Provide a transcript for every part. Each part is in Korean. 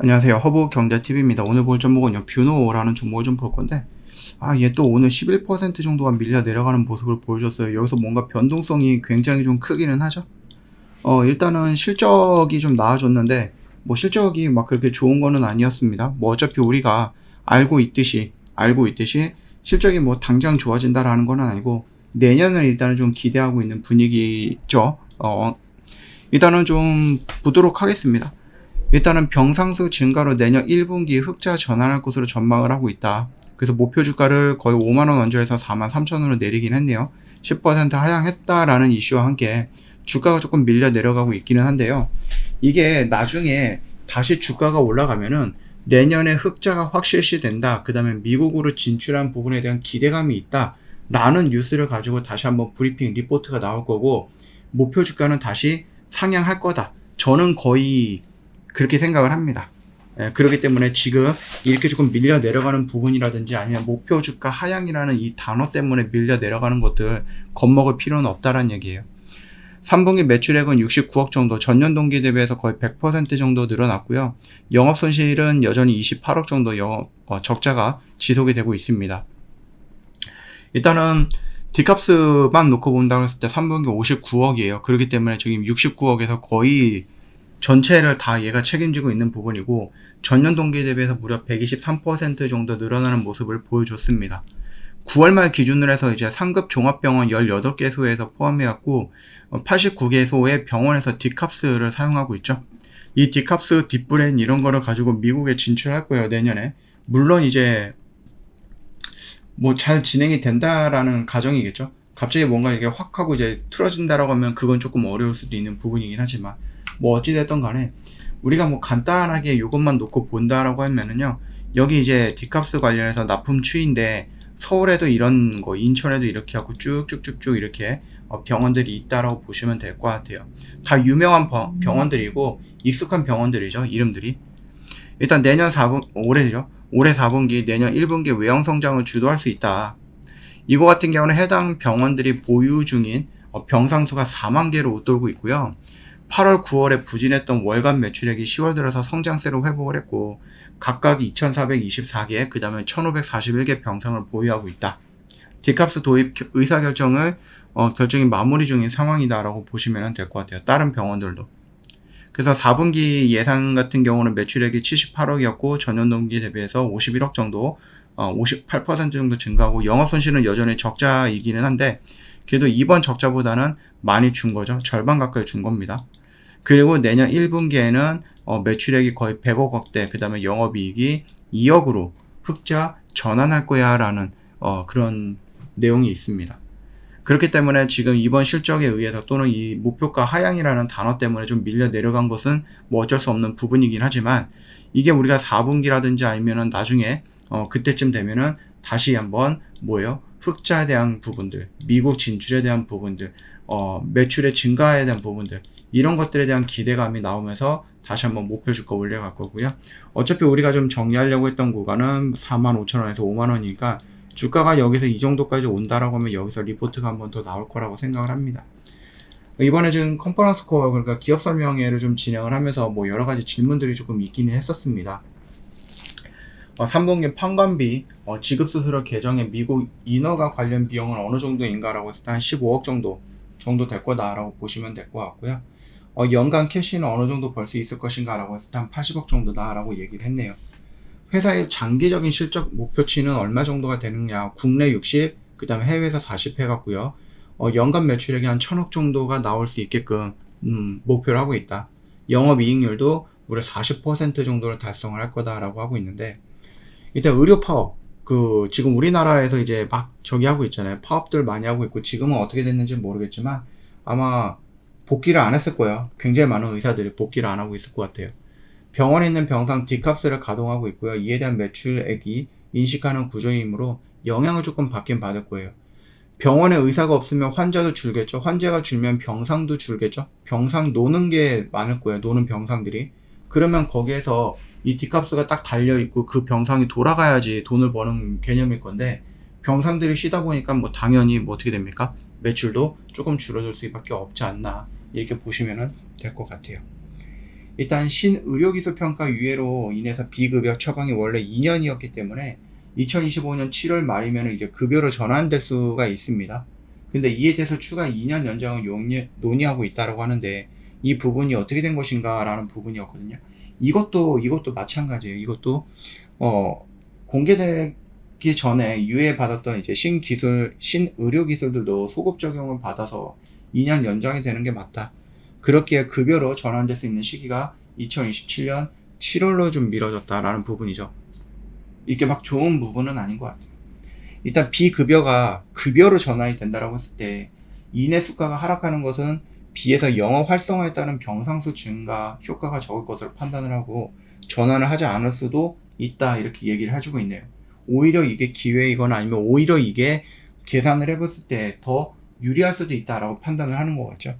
안녕하세요. 허브경제TV입니다. 오늘 볼 종목은요, 뷰노라는 종목을 좀 볼 건데, 얘 또 오늘 11% 정도가 밀려 내려가는 모습을 보여줬어요. 여기서 뭔가 변동성이 굉장히 좀 크기는 하죠. 일단은 실적이 좀 나아졌는데, 뭐 실적이 막 그렇게 좋은 거는 아니었습니다. 뭐 어차피 우리가 알고 있듯이 실적이 뭐 당장 좋아진다라는 건 아니고, 내년을 일단은 좀 기대하고 있는 분위기죠. 일단은 좀 보도록 하겠습니다. 일단은 병상수 증가로 내년 1분기 흑자 전환할 것으로 전망을 하고 있다. 그래서 목표 주가를 거의 5만원 언저에서 43,000원으로 내리긴 했네요. 10% 하향했다라는 이슈와 함께 주가가 조금 밀려 내려가고 있기는 한데요. 이게 나중에 다시 주가가 올라가면은 내년에 흑자가 확실시 된다. 그 다음에 미국으로 진출한 부분에 대한 기대감이 있다. 라는 뉴스를 가지고 다시 한번 브리핑 리포트가 나올 거고, 목표 주가는 다시 상향할 거다. 저는 거의 그렇게 생각을 합니다. 그렇기 때문에 지금 이렇게 조금 밀려 내려가는 부분이라든지 아니면 목표 주가 하향이라는 이 단어 때문에 밀려 내려가는 것들 겁먹을 필요는 없다라는 얘기예요. 3분기 매출액은 69억 정도, 전년 동기 대비해서 거의 100% 정도 늘어났고요. 영업 손실은 여전히 28억 정도 적자가 지속이 되고 있습니다. 일단은 D값만 놓고 본다고 했을 때 3분기 59억이에요. 그렇기 때문에 지금 69억에서 거의 전체를 다 얘가 책임지고 있는 부분이고, 전년 동기 대비해서 무려 123% 정도 늘어나는 모습을 보여줬습니다. 9월 말 기준으로 해서 이제 상급 종합병원 18개소에서 포함해갖고 89개소의 병원에서 D값을 사용하고 있죠. 이 D값, 뒷브레인 이런 거를 가지고 미국에 진출할 거예요, 내년에. 물론 이제 뭐 잘 진행이 된다라는 가정이겠죠. 갑자기 뭔가 이게 확 하고 이제 틀어진다라고 하면 그건 조금 어려울 수도 있는 부분이긴 하지만, 뭐 어찌됐든 간에 우리가 뭐 간단하게 이것만 놓고 본다라고 하면은요, 여기 이제 D값 관련해서 납품 추이인데 서울에도 이런 거, 인천에도 이렇게 하고 쭉쭉쭉쭉 이렇게 병원들이 있다라고 보시면 될 것 같아요. 다 유명한 병원들이고 익숙한 병원들이죠, 이름들이. 일단 내년 4분 올해죠. 올해 4분기, 내년 1분기 외형 성장을 주도할 수 있다. 이거 같은 경우는 해당 병원들이 보유 중인 병상수가 4만 개로 웃돌고 있고요. 8월, 9월에 부진했던 월간 매출액이 10월 들어서 성장세로 회복을 했고, 각각 2,424개, 그 다음에 1,541개 병상을 보유하고 있다. D값 도입 의사결정이 마무리 중인 상황이다라고 보시면 될 것 같아요. 다른 병원들도. 그래서 4분기 예상 같은 경우는 매출액이 78억이었고, 전년 동기 대비해서 51억 정도, 58% 정도 증가하고, 영업손실은 여전히 적자이기는 한데, 그래도 이번 적자보다는 많이 준 거죠. 절반 가까이 준 겁니다. 그리고 내년 1분기에는 매출액이 거의 100억 억대, 그 다음에 영업이익이 2억으로 흑자 전환할 거야 라는 그런 내용이 있습니다. 그렇기 때문에 지금 이번 실적에 의해서 또는 이 목표가 하향이라는 단어 때문에 좀 밀려 내려간 것은 뭐 어쩔 수 없는 부분이긴 하지만, 이게 우리가 4분기라든지 아니면은 나중에 그때쯤 되면은 다시 한번 흑자에 대한 부분들, 미국 진출에 대한 부분들, 매출의 증가에 대한 부분들, 이런 것들에 대한 기대감이 나오면서 다시 한번 목표 주가 올려갈 거고요. 어차피 우리가 좀 정리하려고 했던 구간은 45,000원에서 5만원이니까 주가가 여기서 이 정도까지 온다라고 하면 여기서 리포트가 한번 더 나올 거라고 생각을 합니다. 이번에 지금 컨퍼런스 콜, 그러니까 기업 설명회를 좀 진행을 하면서 뭐 여러 가지 질문들이 조금 있기는 했었습니다. 3분기 판관비, 지급 수수료 개정에 미국 인허가 관련 비용은 어느 정도인가라고 했을 때 한 15억 정도 될 거다라고 보시면 될 것 같고요. 연간 캐시는 어느 정도 벌 수 있을 것인가라고 했을 때 한 80억 정도다라고 얘기를 했네요. 회사의 장기적인 실적 목표치는 얼마 정도가 되느냐, 국내 60, 그 다음에 해외에서 40 해갖고요. 연간 매출액이 한 1,000억 정도가 나올 수 있게끔 목표를 하고 있다. 영업이익률도 무려 40% 정도를 달성을 할 거다라고 하고 있는데, 일단 의료 파업, 지금 우리나라에서 이제 막 하고 있잖아요. 파업들 많이 하고 있고, 지금은 어떻게 됐는지 모르겠지만 아마 복귀를 안 했을 거예요. 굉장히 많은 의사들이 복귀를 안 하고 있을 것 같아요. 병원에 있는 병상 D값을 가동하고 있고요. 이에 대한 매출액이 인식하는 구조이므로 영향을 조금 받긴 받을 거예요. 병원에 의사가 없으면 환자도 줄겠죠. 환자가 줄면 병상도 줄겠죠. 병상 노는 게 많을 거예요. 노는 병상들이. 그러면 거기에서 이 D값가 딱 달려있고 그 병상이 돌아가야지 돈을 버는 개념일 건데, 병상들이 쉬다 보니까 뭐 당연히 뭐 어떻게 됩니까? 매출도 조금 줄어들 수밖에 없지 않나, 이렇게 보시면 될 것 같아요. 일단 신의료기술평가 유예로 인해서 비급여 처방이 원래 2년이었기 때문에 2025년 7월 말이면 이제 급여로 전환될 수가 있습니다. 근데 이에 대해서 추가 2년 연장을 논의하고 있다고 하는데 이 부분이 어떻게 된 것인가 라는 부분이었거든요. 이것도 마찬가지예요. 이것도 공개되기 전에 유예받았던 이제 신의료기술들도 소급 적용을 받아서 2년 연장이 되는 게 맞다. 그렇기에 급여로 전환될 수 있는 시기가 2027년 7월로 좀 미뤄졌다라는 부분이죠. 이게 막 좋은 부분은 아닌 것 같아요. 일단 비급여가 급여로 전환이 된다라고 했을 때 인해 수가가 하락하는 것은 비해서 영업 활성화에 따른 병상수 증가 효과가 적을 것으로 판단을 하고 전환을 하지 않을 수도 있다 이렇게 얘기를 해주고 있네요. 오히려 이게 기회이거나 아니면 오히려 이게 계산을 해봤을 때 더 유리할 수도 있다라고 판단을 하는 것 같죠.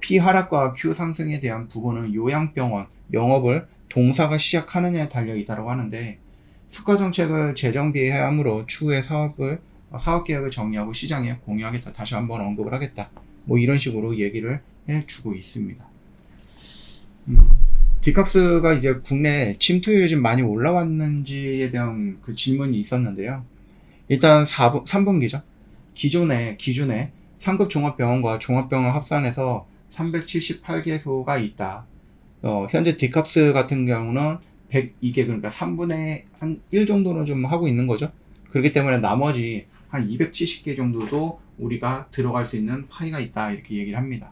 P 하락과 Q 상승에 대한 부분은 요양병원 영업을 동사가 시작하느냐에 달려 있다고 하는데 수가 정책을 재정비해야 하므로 추후에 사업 계획을 정리하고 시장에 공유하겠다. 다시 한번 언급을 하겠다. 뭐 이런 식으로 얘기를 해주고 있습니다. 디캅스가 이제 국내 침투율이 좀 많이 올라왔는지에 대한 그 질문이 있었는데요. 일단 3분기죠. 기존에 상급 종합병원과 종합병원 합산해서 378개소가 있다. 현재 디캅스 같은 경우는 102개, 그러니까 3분의 한 1 정도는 좀 하고 있는 거죠. 그렇기 때문에 나머지 한 270개 정도도 우리가 들어갈 수 있는 파이가 있다 이렇게 얘기를 합니다.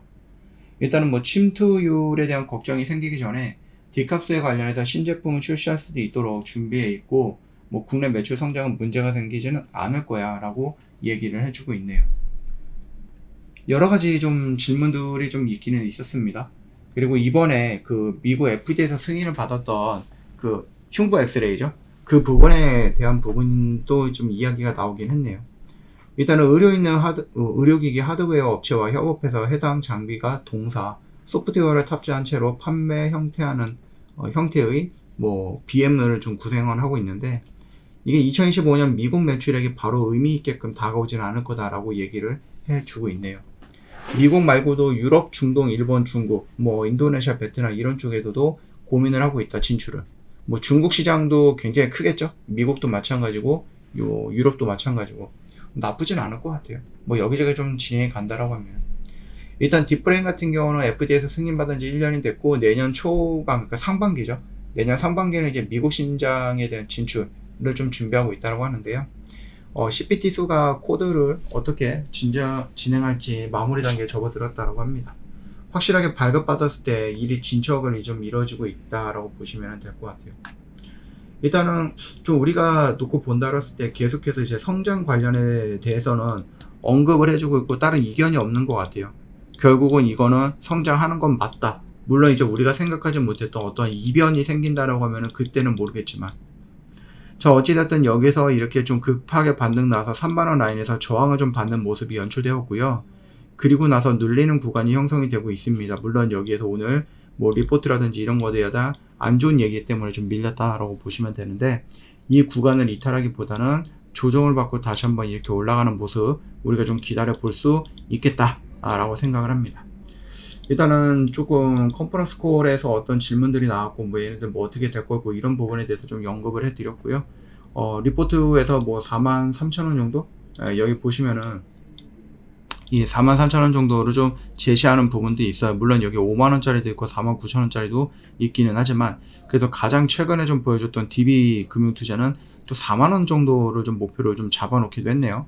일단은 뭐 침투율에 대한 걱정이 생기기 전에 디캅스에 관련해서 신제품을 출시할 수도 있도록 준비해 있고 뭐 국내 매출 성장은 문제가 생기지는 않을 거야 라고 얘기를 해주고 있네요. 여러 가지 좀 질문들이 좀 있기는 있었습니다. 그리고 이번에 그 미국 FDA에서 승인을 받았던 그 흉부 엑스레이죠. 그 부분에 대한 부분도 좀 이야기가 나오긴 했네요. 일단은 의료기기 하드웨어 업체와 협업해서 해당 장비가 동사, 소프트웨어를 탑재한 채로 판매 형태의 뭐 BM을 좀 구성을 하고 있는데 이게 2025년 미국 매출액이 바로 의미 있게끔 다가오지는 않을 거다라고 얘기를 해주고 있네요. 미국 말고도 유럽, 중동, 일본, 중국, 뭐 인도네시아, 베트남 이런 쪽에서도 고민을 하고 있다 진출을. 뭐 중국 시장도 굉장히 크겠죠. 미국도 마찬가지고 유럽도 마찬가지고 나쁘진 않을 것 같아요. 뭐 여기저기 좀 진행이 간다라고 하면 일단 딥브레인 같은 경우는 FDA에서 승인받은 지 1년이 됐고 내년 초반 그러니까 상반기죠. 내년 상반기에는 이제 미국 시장에 대한 진출을 좀 준비하고 있다고 하는데요. CPT 수가 코드를 어떻게 진행할지 마무리 단계에 접어들었다고 합니다. 확실하게 발급받았을 때 일이 진척을 좀 이루어지고 있다라고 보시면 될 것 같아요. 일단은 좀 우리가 놓고 본다고 했을 때 계속해서 이제 성장 관련에 대해서는 언급을 해주고 있고 다른 이견이 없는 것 같아요. 결국은 이거는 성장하는 건 맞다. 물론 이제 우리가 생각하지 못했던 어떤 이변이 생긴다라고 하면은 그때는 모르겠지만 자 어찌됐든 여기서 이렇게 좀 급하게 반등 나서 3만원 라인에서 저항을 좀 받는 모습이 연출되었고요. 그리고 나서 눌리는 구간이 형성이 되고 있습니다. 물론 여기에서 오늘 뭐 리포트라든지 이런 거에 대한 안 좋은 얘기 때문에 좀 밀렸다라고 보시면 되는데 이 구간을 이탈하기보다는 조정을 받고 다시 한번 이렇게 올라가는 모습 우리가 좀 기다려 볼 수 있겠다 라고 생각을 합니다. 일단은 조금 컨퍼런스 콜에서 어떤 질문들이 나왔고 뭐 얘네들 뭐 어떻게 될 거고 이런 부분에 대해서 좀 언급을 해 드렸고요. 리포트에서 뭐 43,000원 정도 여기 보시면은 이 43,000원 정도를 좀 제시하는 부분도 있어요. 물론 여기 5만원짜리도 있고 49,000원짜리도 있기는 하지만 그래도 가장 최근에 좀 보여줬던 DB금융투자는 또 4만원 정도를 좀 목표로 좀 잡아놓기도 했네요.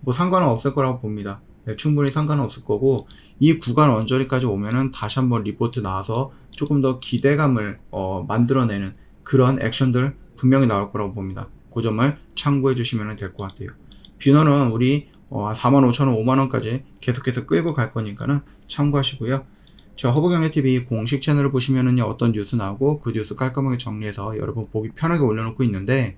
뭐 상관은 없을 거라고 봅니다. 충분히 상관은 없을 거고 이 구간 언저리까지 오면은 다시 한번 리포트 나와서 조금 더 기대감을 만들어내는 그런 액션들 분명히 나올 거라고 봅니다. 그 점을 참고해 주시면 될 것 같아요. 뷰너는 우리 45,000원, 5만원까지 계속해서 끌고 갈 거니까는 참고하시고요. 저 허브경제TV 공식 채널을 보시면은요, 어떤 뉴스 나오고 그 뉴스 깔끔하게 정리해서 여러분 보기 편하게 올려놓고 있는데,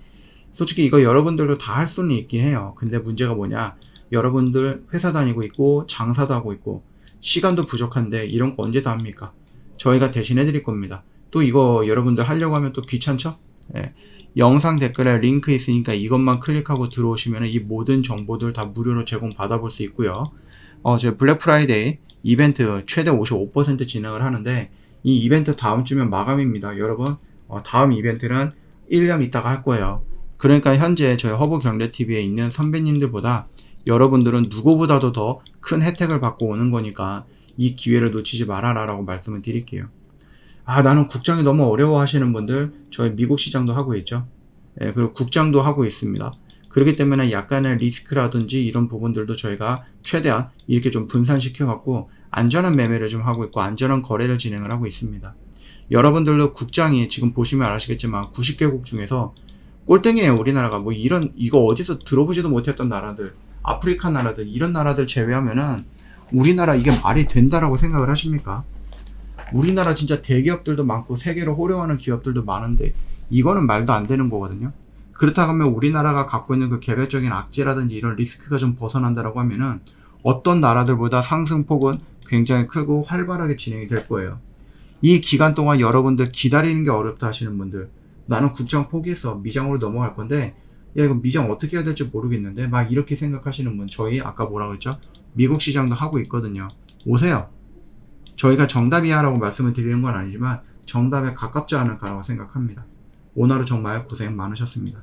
솔직히 이거 여러분들도 다 할 수는 있긴 해요. 근데 문제가 뭐냐, 여러분들 회사 다니고 있고 장사도 하고 있고 시간도 부족한데 이런 거 언제 다 합니까? 저희가 대신해 드릴 겁니다. 또 이거 여러분들 하려고 하면 또 귀찮죠? 예. 영상 댓글에 링크 있으니까 이것만 클릭하고 들어오시면 이 모든 정보들 다 무료로 제공 받아볼 수 있고요. 저희 블랙 프라이데이 이벤트 최대 55% 진행을 하는데 이 이벤트 다음 주면 마감입니다. 여러분, 다음 이벤트는 1년 있다가 할 거예요. 그러니까 현재 저희 허브경제TV에 있는 선배님들보다 여러분들은 누구보다도 더 큰 혜택을 받고 오는 거니까 이 기회를 놓치지 말아라 라고 말씀을 드릴게요. 나는 국장이 너무 어려워 하시는 분들, 저희 미국 시장도 하고 있죠. 예, 그리고 국장도 하고 있습니다. 그렇기 때문에 약간의 리스크라든지 이런 부분들도 저희가 최대한 이렇게 좀 분산시켜 갖고 안전한 매매를 좀 하고 있고 안전한 거래를 진행을 하고 있습니다. 여러분들도 국장이 지금 보시면 아시겠지만 90개국 중에서 꼴등이에요. 우리나라가 뭐 이거 어디서 들어보지도 못했던 나라들, 아프리카 나라들, 이런 나라들 제외하면은 우리나라 이게 말이 된다라고 생각을 하십니까? 우리나라 진짜 대기업들도 많고 세계로 호령하는 기업들도 많은데 이거는 말도 안 되는 거거든요. 그렇다고 하면 우리나라가 갖고 있는 그 개별적인 악재라든지 이런 리스크가 좀 벗어난다라고 하면은 어떤 나라들보다 상승폭은 굉장히 크고 활발하게 진행이 될 거예요. 이 기간 동안 여러분들 기다리는 게 어렵다 하시는 분들, 나는 국장 포기해서 미장으로 넘어갈 건데 야 이거 미장 어떻게 해야 될지 모르겠는데 막 이렇게 생각하시는 분, 저희 아까 뭐라고 했죠? 미국 시장도 하고 있거든요. 오세요. 저희가 정답이야 라고 말씀을 드리는 건 아니지만 정답에 가깝지 않을까라고 생각합니다. 오늘 하루 정말 고생 많으셨습니다.